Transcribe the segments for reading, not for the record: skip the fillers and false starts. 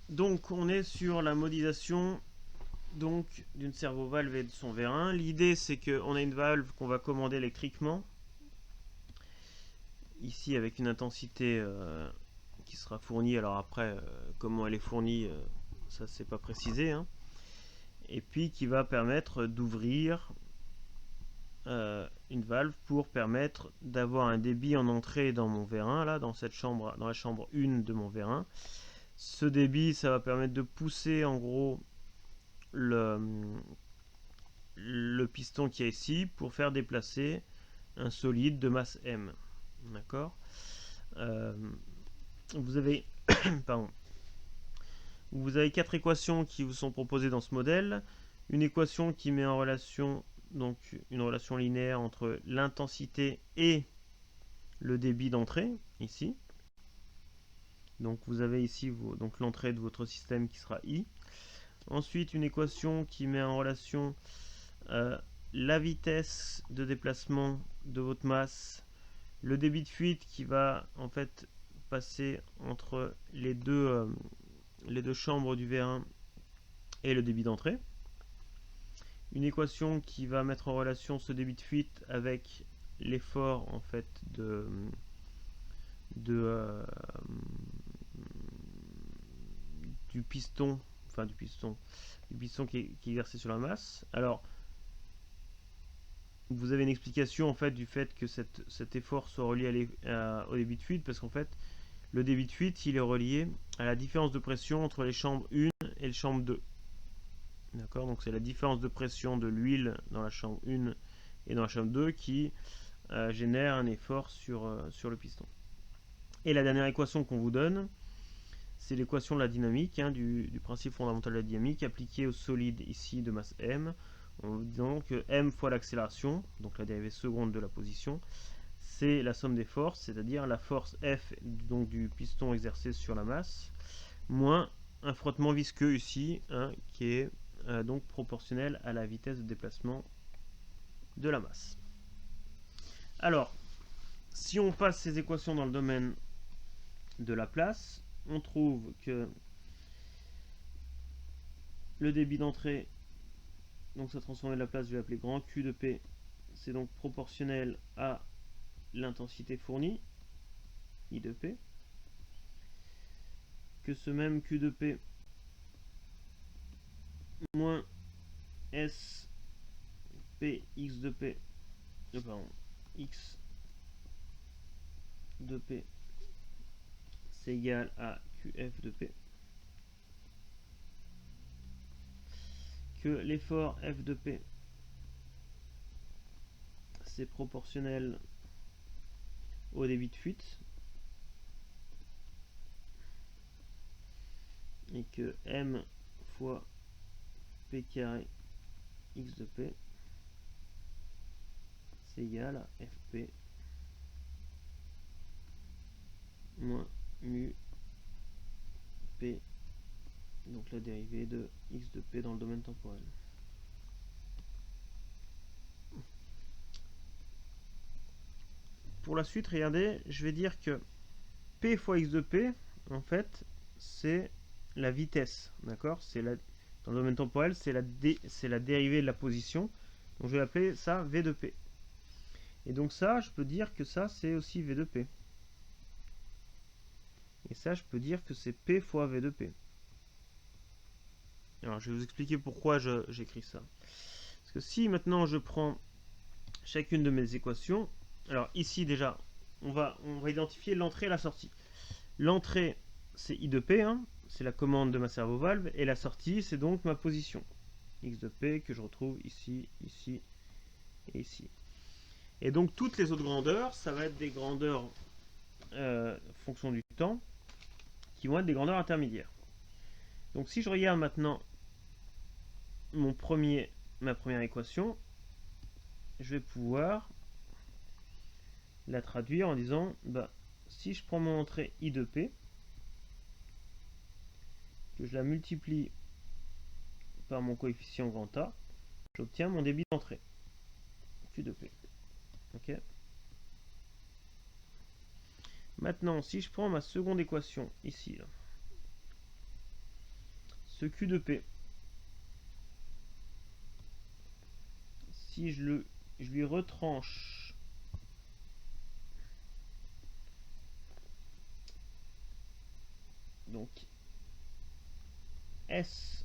Donc on est sur la modélisation donc d'une servo-valve et de son vérin. L'idée c'est qu'on a une valve qu'on va commander électriquement, ici avec une intensité qui sera fournie. Alors après, comment elle est fournie, ça c'est pas précisé, hein. Et puis qui va permettre d'ouvrir une valve pour permettre d'avoir un débit en entrée dans mon vérin, là, dans cette chambre, dans la chambre 1 de mon vérin. Ce débit, ça va permettre de pousser en gros le piston qui est ici pour faire déplacer un solide de masse M. D'accord. Vous avez pardon. Vous avez 4 équations qui vous sont proposées dans ce modèle. Une équation qui met en relation donc une relation linéaire entre l'intensité et le débit d'entrée ici. Donc vous avez ici donc l'entrée de votre système qui sera I. Ensuite une équation qui met en relation la vitesse de déplacement de votre masse, le débit de fuite qui va en fait passer entre les deux chambres du vérin et le débit d'entrée. Une équation qui va mettre en relation ce débit de fuite avec l'effort en fait du piston, du piston qui est exercé sur la masse. Alors vous avez une explication en fait du fait que cet effort soit relié au débit de fuite, parce qu'en fait le débit de fuite il est relié à la différence de pression entre les chambres 1 et les chambres 2. D'accord, donc c'est la différence de pression de l'huile dans la chambre 1 et dans la chambre 2 qui génère un effort sur le piston. Et la dernière équation qu'on vous donne, c'est l'équation de la dynamique, hein, du principe fondamental de la dynamique appliqué au solide ici de masse M. En vous disant que M fois l'accélération, donc la dérivée seconde de la position, c'est la somme des forces, c'est-à-dire la force F donc du piston exercé sur la masse, moins un frottement visqueux ici, hein, qui est donc proportionnel à la vitesse de déplacement de la masse. Alors, si on passe ces équations dans le domaine de la place, on trouve que le débit d'entrée, donc ça transforme de la place, je vais l'appeler grand Q de P, c'est donc proportionnel à l'intensité fournie, I de P, que ce même Q de P moins S P X de P, X de P, c'est égal à QF de P, que l'effort F de P c'est proportionnel au débit de fuite, et que M fois P carré X de P c'est égal à Fp moins mu P, donc la dérivée de X de P dans le domaine temporel. Pour la suite, regardez, je vais dire que P fois X de P, en fait, c'est la vitesse, d'accord? Dans le domaine temporel, c'est la dérivée de la position. Donc je vais appeler ça V de P. Et donc ça, je peux dire que ça, c'est aussi V de P. Et ça, je peux dire que c'est P fois V de P. Alors, je vais vous expliquer pourquoi j'écris ça. Parce que si maintenant je prends chacune de mes équations, alors ici déjà, on va identifier l'entrée et la sortie. L'entrée, c'est I de P, hein, c'est la commande de ma servo-valve, et la sortie, c'est donc ma position. X de P que je retrouve ici, ici et ici. Et donc toutes les autres grandeurs, ça va être des grandeurs fonction du temps, qui vont être des grandeurs intermédiaires. Donc si je regarde maintenant ma première équation, je vais pouvoir la traduire en disant, si je prends mon entrée I de P, que je la multiplie par mon coefficient grand A, j'obtiens mon débit d'entrée, Q de P. Ok. Maintenant, si je prends ma seconde équation ici, là, ce Q de P. Si je lui retranche donc S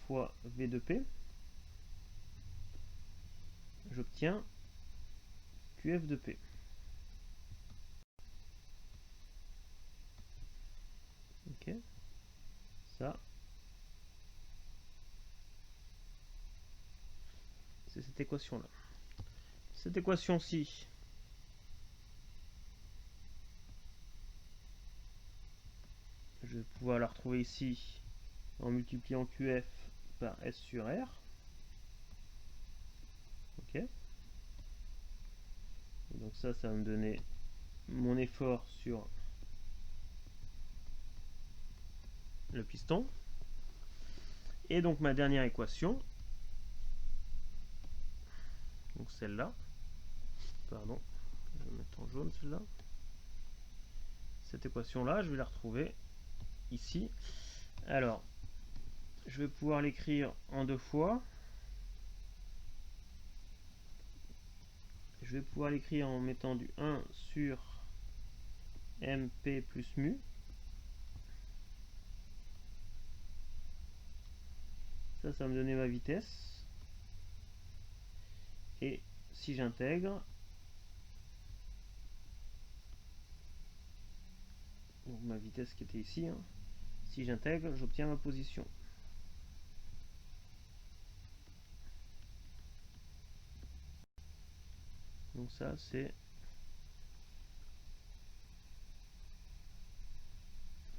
fois V de P, j'obtiens QF de P. Ok, ça, c'est cette équation-là. Cette équation-ci, je vais pouvoir la retrouver ici en multipliant QF par S sur R. Ok. Et donc ça va me donner mon effort sur le piston. Et donc ma dernière équation, donc celle-là, pardon, je vais mettre en jaune celle-là. Cette équation-là, je vais la retrouver ici. Alors, je vais pouvoir l'écrire en deux fois. Je vais pouvoir l'écrire en mettant du 1 sur MP plus mu. Ça va me donner ma vitesse. Et si j'intègre, donc ma vitesse qui était ici, hein, si j'intègre, j'obtiens ma position. Donc ça, c'est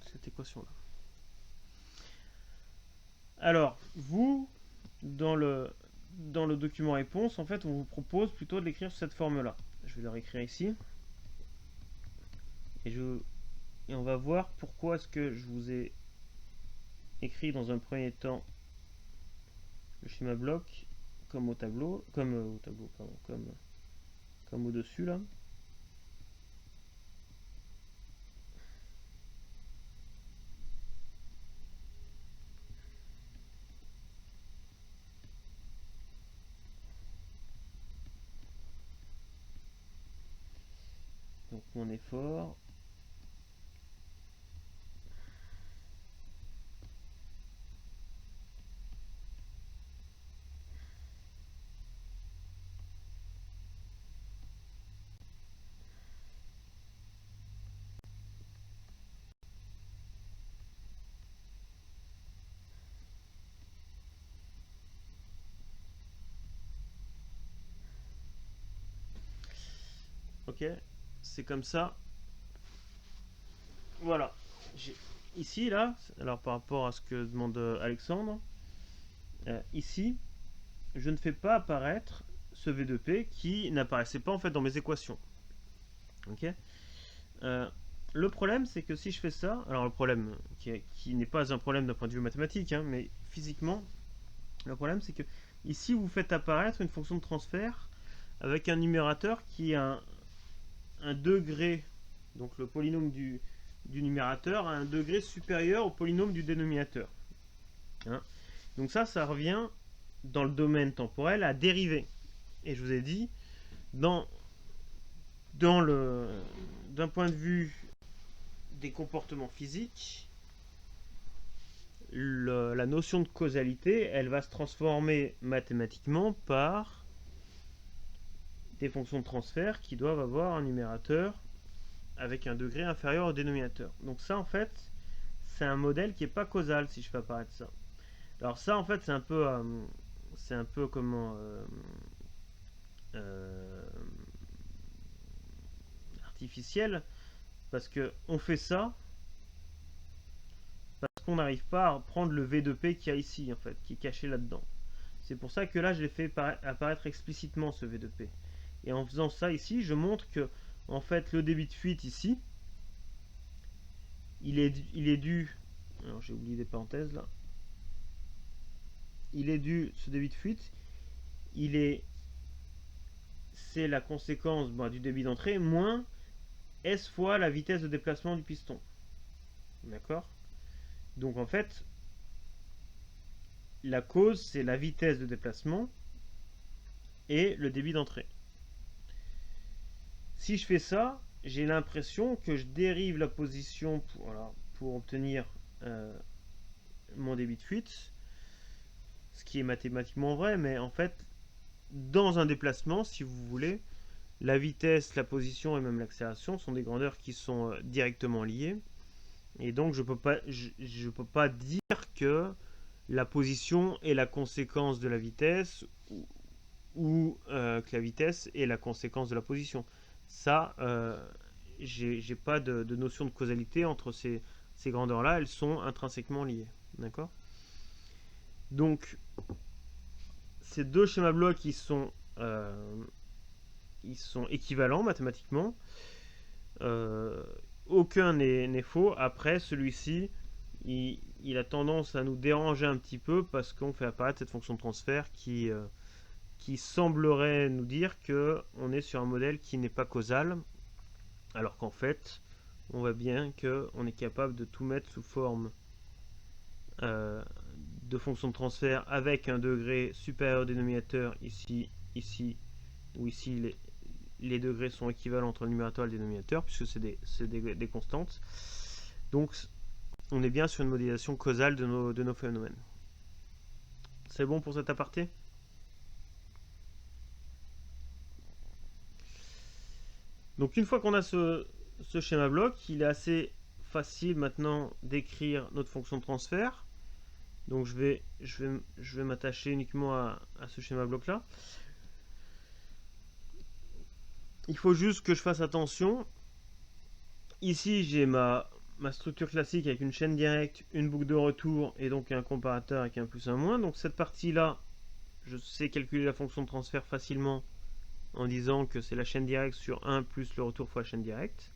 cette équation-là. Alors, vous, dans le document réponse, en fait, on vous propose plutôt de l'écrire sous cette forme-là. Je vais le réécrire ici. Et on va voir pourquoi est-ce que je vous ai écrit dans un premier temps le schéma bloc comme au tableau, comme au-dessus là. Donc mon effort. Ok, c'est comme ça. Voilà. Ici, là, alors par rapport à ce que demande Alexandre, ici, je ne fais pas apparaître ce V2P qui n'apparaissait pas en fait dans mes équations. Ok. Le problème, c'est que si je fais ça, alors le problème qui n'est pas un problème d'un point de vue mathématique, hein, mais physiquement, le problème c'est que ici vous faites apparaître une fonction de transfert avec un numérateur qui a un degré, donc le polynôme du numérateur a un degré supérieur au polynôme du dénominateur. Hein. Donc ça revient dans le domaine temporel à dériver. Et je vous ai dit, d'un point de vue des comportements physiques, la notion de causalité, elle va se transformer mathématiquement par des fonctions de transfert qui doivent avoir un numérateur avec un degré inférieur au dénominateur. Donc ça, en fait, c'est un modèle qui n'est pas causal si je fais apparaître ça. Alors ça, en fait, c'est un peu comment artificiel, parce que on fait ça parce qu'on n'arrive pas à prendre le V2P qu'il y a ici, en fait, qui est caché là-dedans. C'est pour ça que là, je l'ai fait apparaître explicitement, ce V2P. Et en faisant ça ici, je montre que, en fait, le débit de fuite ici, il est dû... Alors, j'ai oublié des parenthèses, là. Il est dû, ce débit de fuite, c'est la conséquence du débit d'entrée moins S fois la vitesse de déplacement du piston. D'accord? Donc en fait, la cause, c'est la vitesse de déplacement et le débit d'entrée. Si je fais ça, j'ai l'impression que je dérive la position pour obtenir mon débit de fuite, ce qui est mathématiquement vrai, mais en fait, dans un déplacement, si vous voulez, la vitesse, la position et même l'accélération sont des grandeurs qui sont directement liées. Et donc, je peux pas dire que la position est la conséquence de la vitesse ou que la vitesse est la conséquence de la position. Ça, j'ai pas de notion de causalité entre ces grandeurs-là. Elles sont intrinsèquement liées. D'accord? Donc, ces deux schémas blocs ils sont équivalents mathématiquement. Euh, Aucun n'est faux. Après, celui-ci, il a tendance à nous déranger un petit peu parce qu'on fait apparaître cette fonction de transfert qui semblerait nous dire qu'on est sur un modèle qui n'est pas causal, alors qu'en fait, on voit bien qu'on est capable de tout mettre sous forme euh, de fonction de transfert avec un degré supérieur au dénominateur ici, ici, ou ici les degrés sont équivalents entre le numérateur et le dénominateur, puisque c'est des constantes. Donc, on est bien sur une modélisation causale de nos phénomènes. C'est bon pour cet aparté? Donc, une fois qu'on a ce schéma bloc, il est assez facile maintenant d'écrire notre fonction de transfert. Donc, je vais m'attacher uniquement à ce schéma bloc là. Il faut juste que je fasse attention. Ici, j'ai ma structure classique avec une chaîne directe, une boucle de retour et donc un comparateur avec un plus un moins. Donc cette partie-là, je sais calculer la fonction de transfert facilement en disant que c'est la chaîne directe sur 1 plus le retour fois la chaîne directe.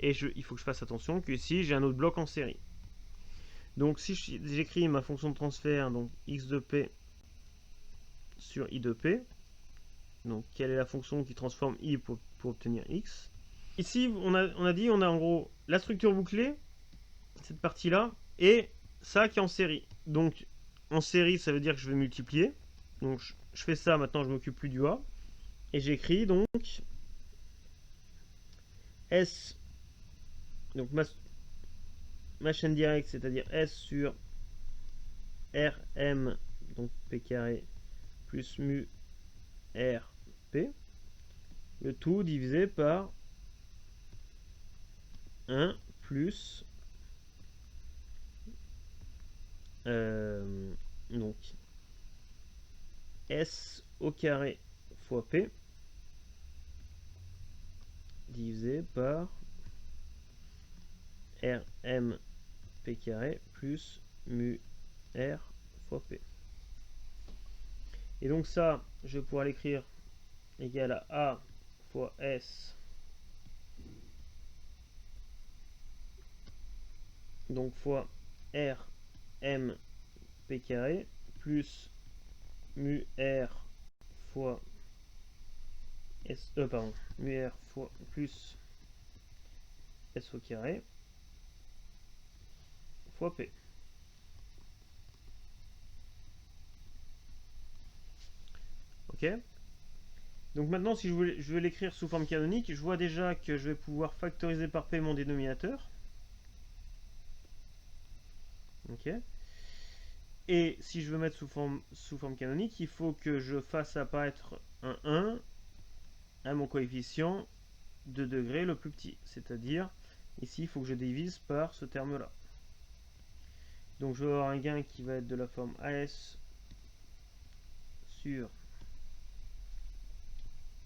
Et il faut que je fasse attention que ici, j'ai un autre bloc en série. Donc si j'écris ma fonction de transfert, donc x de p sur i de p, donc quelle est la fonction qui transforme i pour obtenir x. Ici, on a dit, on a en gros la structure bouclée, cette partie-là, et ça qui est en série. Donc, en série, ça veut dire que je vais multiplier. Donc, je fais ça, maintenant je m'occupe plus du A. Et j'écris donc S, donc ma chaîne directe, c'est-à-dire S sur Rm, donc P carré, plus mu R P, le tout divisé par 1 plus donc S au carré fois P divisé par Rm P carré plus mu R fois P. Et donc ça, je vais pouvoir l'écrire égal à A fois S, donc fois R M P carré plus mu R fois S, pardon, mu R fois plus S au carré fois P. Ok. Donc maintenant, si je veux l'écrire sous forme canonique, je vois déjà que je vais pouvoir factoriser par P mon dénominateur. Ok. Et si je veux mettre sous forme canonique, il faut que je fasse apparaître un 1 à mon coefficient de degré le plus petit. C'est-à-dire, ici, il faut que je divise par ce terme-là. Donc je vais avoir un gain qui va être de la forme AS sur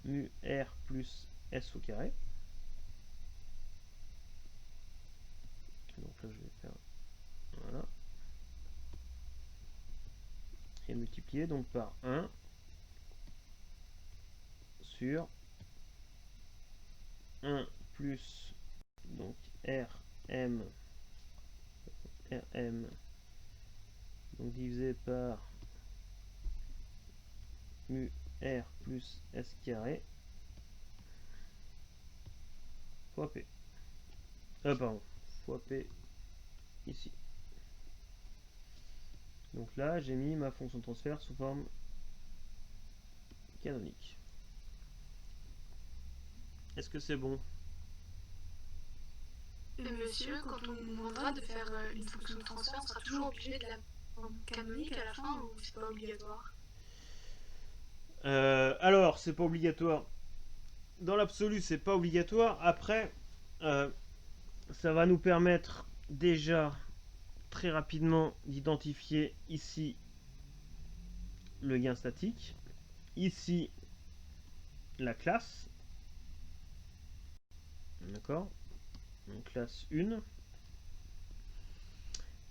mu R plus S au carré. Donc là, je vais faire... Voilà. Et multiplier donc par 1 sur 1 plus donc Rm donc divisé par mu R plus S carré fois P. Pardon, fois P ici. Donc là, j'ai mis ma fonction de transfert sous forme canonique. Est-ce que c'est bon? Monsieur, quand on nous demandera de faire une fonction de transfert, on sera toujours obligé de la rendre canonique à la fin ou c'est pas obligatoire? Alors, c'est pas obligatoire. Dans l'absolu, c'est pas obligatoire. Après, ça va nous permettre déjà très rapidement d'identifier ici le gain statique, ici la classe, d'accord, donc classe 1,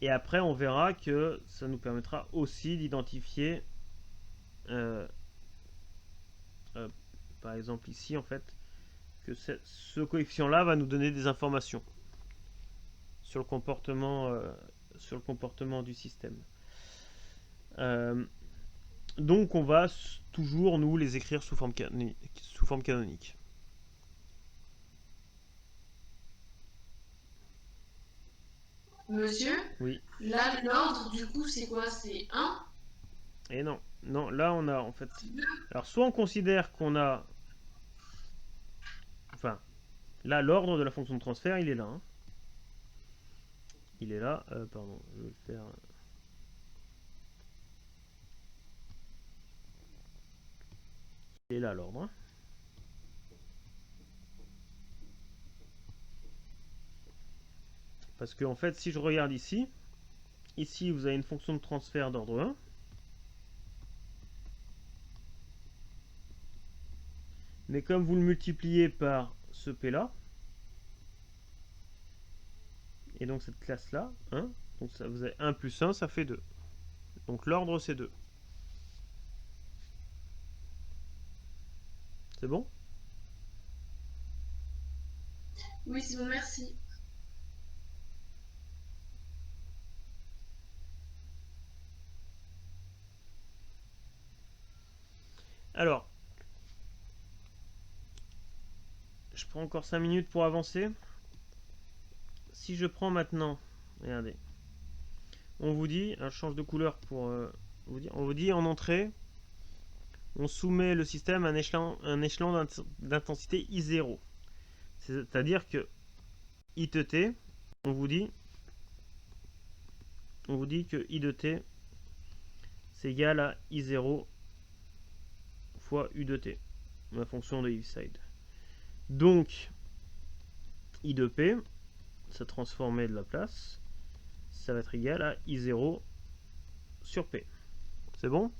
et après on verra que ça nous permettra aussi d'identifier par exemple ici en fait que ce coefficient là va nous donner des informations sur le comportement du système. Donc on va toujours nous les écrire sous forme canonique. Monsieur, Oui. là, l'ordre, du coup, c'est quoi? C'est 1? Et non, non, là on a en fait. Alors soit on considère qu'on a, enfin, là l'ordre de la fonction de transfert il est là. Hein. Il est là. Pardon, je vais le faire. Il est là l'ordre. Hein. Parce que en fait, si je regarde ici, ici vous avez une fonction de transfert d'ordre 1. Mais comme vous le multipliez par ce P là, et donc cette classe là, 1, donc ça, vous avez 1 plus 1, ça fait 2. Donc l'ordre c'est 2. C'est bon? Oui, c'est bon, merci. Alors, je prends encore 5 minutes pour avancer. Si je prends maintenant, regardez, on vous dit, je change de couleur pour vous dire, on vous dit en entrée, on soumet le système à un échelon d'intensité I0. C'est-à-dire que I de t, on vous dit que I de t c'est égal à I0 fois U de t, la fonction de Hillside. Donc, I de P, ça transformé de la place, ça va être égal à I0 sur P. C'est bon?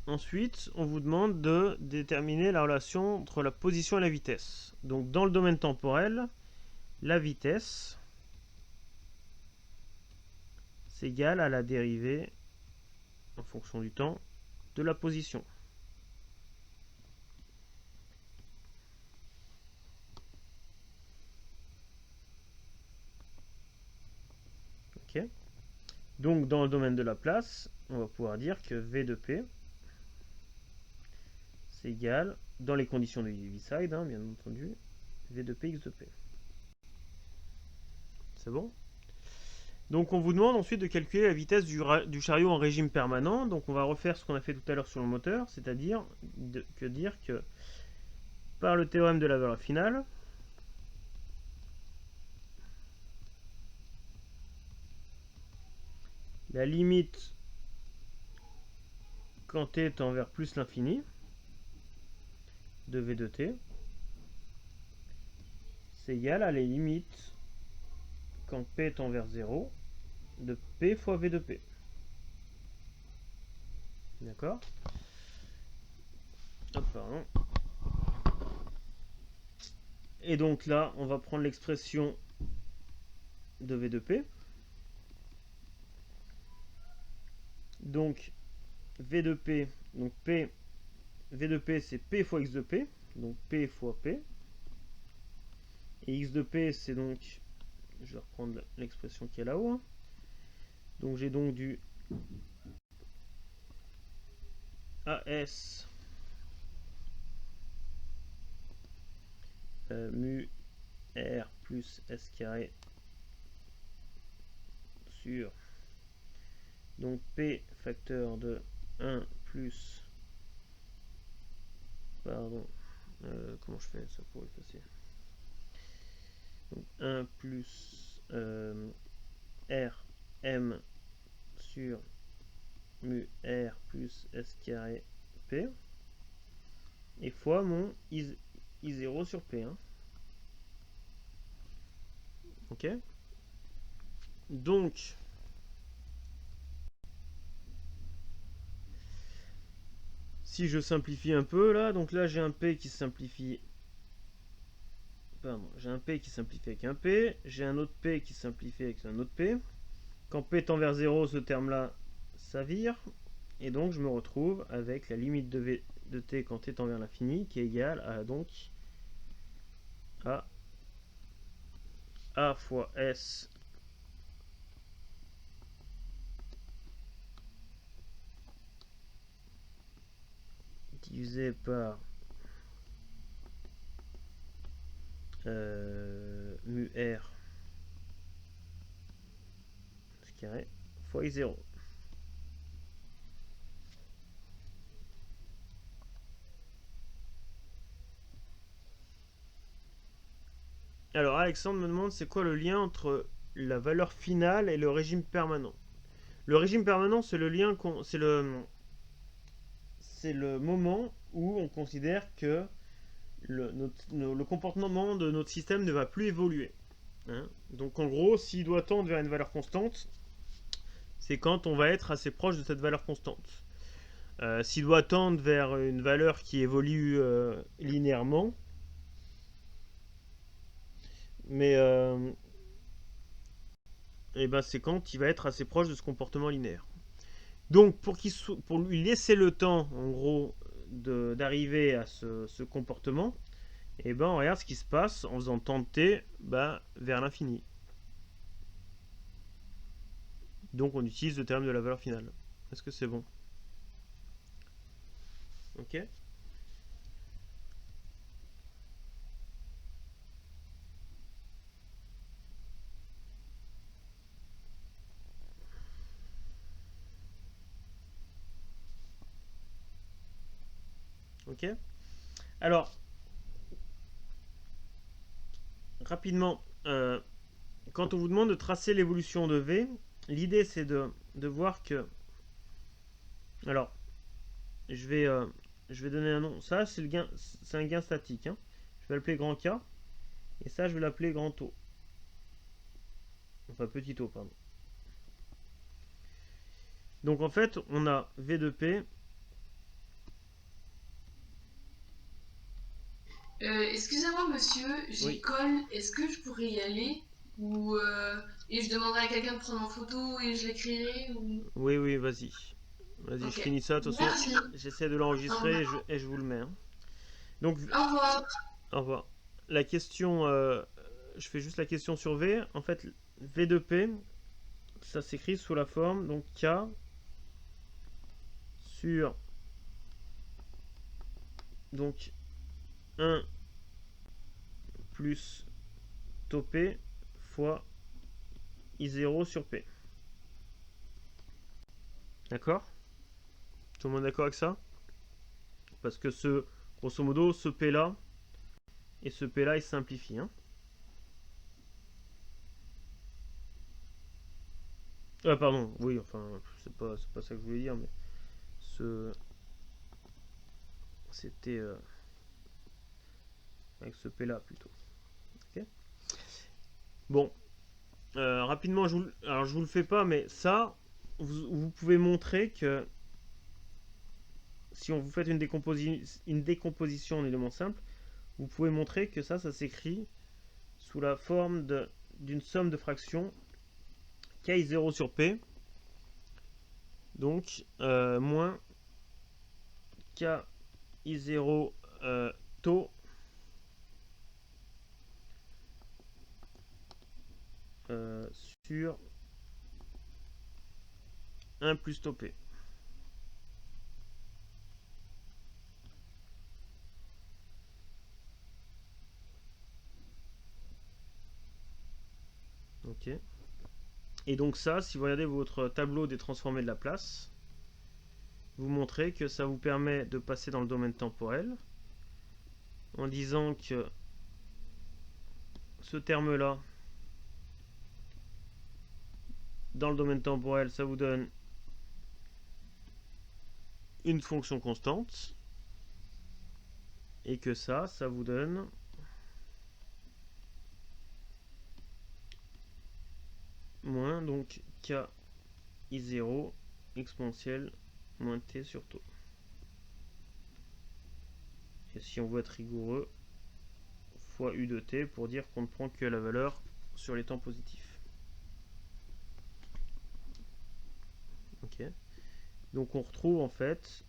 Ensuite, on vous demande de déterminer la relation entre la position et la vitesse. Donc, dans le domaine temporel, la vitesse, c'est égal à la dérivée, en fonction du temps, de la position. Ok. Donc, dans le domaine de la place, on va pouvoir dire que V de P, c'est égal, dans les conditions de Heaviside, hein, bien entendu, V de P x de P. C'est bon? Donc on vous demande ensuite de calculer la vitesse du chariot en régime permanent. Donc on va refaire ce qu'on a fait tout à l'heure sur le moteur, c'est-à-dire dire que par le théorème de la valeur finale, la limite quand t tend vers plus l'infini de V de t, c'est égal à la limite quand p tend vers 0 de p fois V de p. D'accord? Hop, pardon. Et donc là, on va prendre l'expression de V de P. Donc V de P, donc P, V de P c'est P fois X de P, donc P fois P. Et X de P c'est donc, je vais reprendre l'expression qui est là-haut. Hein. Donc j'ai donc du AS mu R plus S carré sur donc P facteur de 1 plus pardon comment je fais ça pour effacer donc 1 plus R M sur mu R plus S carré P et fois mon I0 sur P. Hein. Ok. Donc, si je simplifie un peu là, donc là j'ai un P qui simplifie. Pardon, j'ai un P qui simplifie avec un P, j'ai un autre P qui simplifie avec un autre P. Quand P tend vers 0, ce terme-là, ça vire. Et donc je me retrouve avec la limite de V de T quand T tend vers l'infini, qui est égale à donc à A fois S divisé par mu R carré fois I0. Alors Alexandre me demande c'est quoi le lien entre la valeur finale et le régime permanent. Le régime permanent c'est le lien c'est le moment où on considère que le comportement de notre système ne va plus évoluer. Hein. Donc en gros, s'il doit tendre vers une valeur constante, c'est quand on va être assez proche de cette valeur constante. S'il doit tendre vers une valeur qui évolue linéairement, mais et ben c'est quand il va être assez proche de ce comportement linéaire. Donc pour lui laisser le temps, en gros, d'arriver à ce comportement, et ben on regarde ce qui se passe en faisant tendre t vers l'infini. Donc on utilise le théorème de la valeur finale. Est-ce que c'est bon? Ok. Ok. Alors, rapidement, quand on vous demande de tracer l'évolution de V, l'idée c'est de voir que... Alors, je vais donner un nom. Ça, c'est un gain statique. Hein. Je vais l'appeler grand K. Et ça, je vais l'appeler grand O. Enfin, petit O, pardon. Donc en fait, on a V de P. Excusez-moi monsieur, j'école, oui. Est-ce que je pourrais y aller ou et je demanderai à quelqu'un de prendre en photo et je l'écrirai ou... Oui, vas-y. Vas-y, okay. Je finis ça. De toute façon, j'essaie de l'enregistrer et je vous le mets. Hein. Donc, au revoir. Au revoir. La question, je fais juste la question sur V. En fait, V de P, ça s'écrit sous la forme donc K sur donc 1 plus tau P fois I0 sur P. D'accord? Tout le monde d'accord avec ça? Parce que grosso modo, ce P là et ce P là, il simplifie. Hein. Ah pardon, oui, enfin, c'est pas ça que je voulais dire, mais c'était avec ce P là plutôt. Ok. Bon, rapidement, alors je vous le fais pas, mais ça, vous pouvez montrer que si on vous fait une décomposition en éléments simples, vous pouvez montrer que ça s'écrit sous la forme d'une somme de fractions Ki0 sur P, donc moins Ki0 tau sur 1 plus tau P. Ok. Et donc ça, si vous regardez votre tableau des transformés de Laplace, vous montrez que ça vous permet de passer dans le domaine temporel en disant que ce terme-là, dans le domaine temporel, ça vous donne une fonction constante et que ça vous donne moins donc k i0 exponentielle moins t sur tau. Et si on veut être rigoureux, fois u de t pour dire qu'on ne prend que la valeur sur les temps positifs. Ok. Donc on retrouve en fait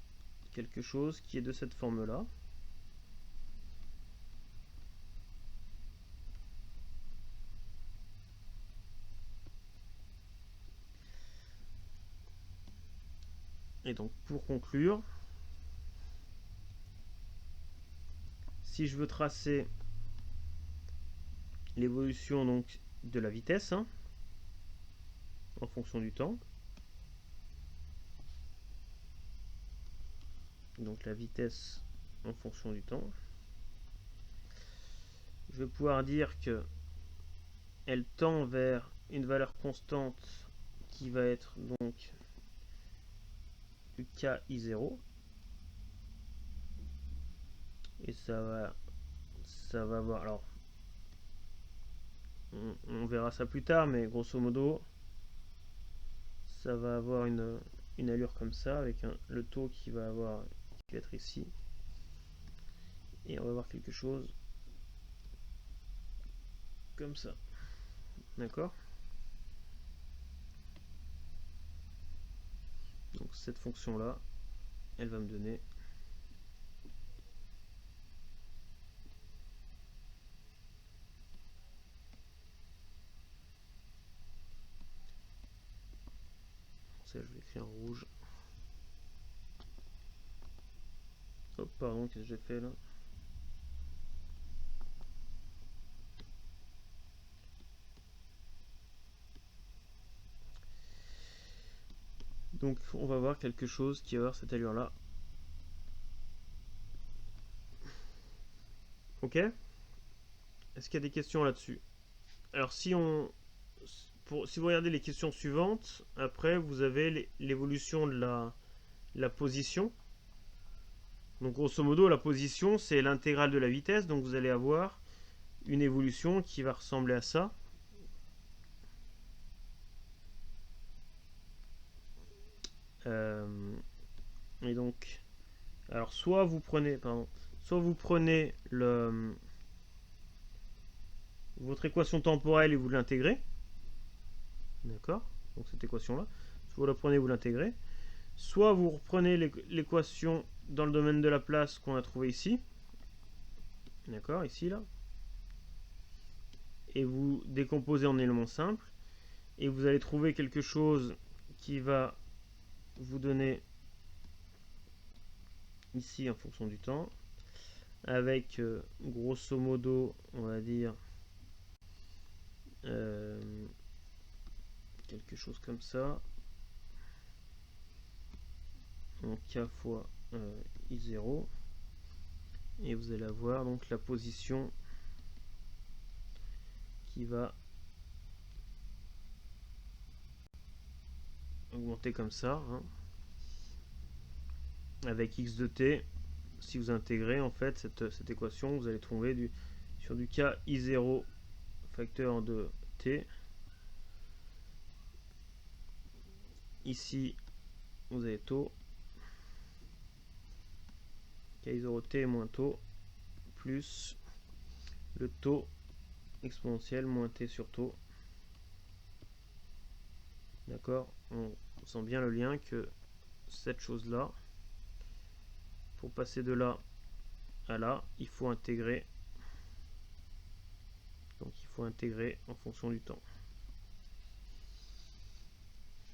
quelque chose qui est de cette forme-là. Et donc pour conclure, si je veux tracer l'évolution donc de la vitesse en fonction du temps, donc la vitesse en fonction du temps, je vais pouvoir dire que elle tend vers une valeur constante qui va être donc k i0 et ça va avoir, alors on verra ça plus tard, mais grosso modo ça va avoir une allure comme ça avec le taux qui va être ici, et on va avoir quelque chose comme ça, d'accord. Donc cette fonction là, elle va me donner ça, je vais écrire en rouge. Hop, pardon, qu'est-ce que j'ai fait là? Donc on va voir quelque chose qui va avoir cette allure là. Ok? Est-ce qu'il y a des questions là-dessus? Alors si vous regardez les questions suivantes, après vous avez l'évolution de la position. Donc grosso modo, la position c'est l'intégrale de la vitesse, donc vous allez avoir une évolution qui va ressembler à ça. Et donc, alors soit vous prenez votre équation temporelle et vous l'intégrez, d'accord, donc cette équation là, soit vous la prenez et vous l'intégrez, soit vous reprenez l'équation dans le domaine de Laplace qu'on a trouvé ici, d'accord, ici là, et vous décomposez en éléments simples, et vous allez trouver quelque chose qui va vous donner ici en fonction du temps, avec grosso modo, on va dire quelque chose comme ça, en k fois i0, et vous allez avoir donc la position qui va augmenter comme ça, avec x de t. Si vous intégrez en fait cette équation, vous allez trouver sur du k i0 facteur de t. Ici, vous avez taux, k i0 t moins taux, plus le taux exponentiel moins t sur taux. D'accord, on sent bien le lien que cette chose-là, pour passer de là à là, il faut intégrer. Donc il faut intégrer en fonction du temps.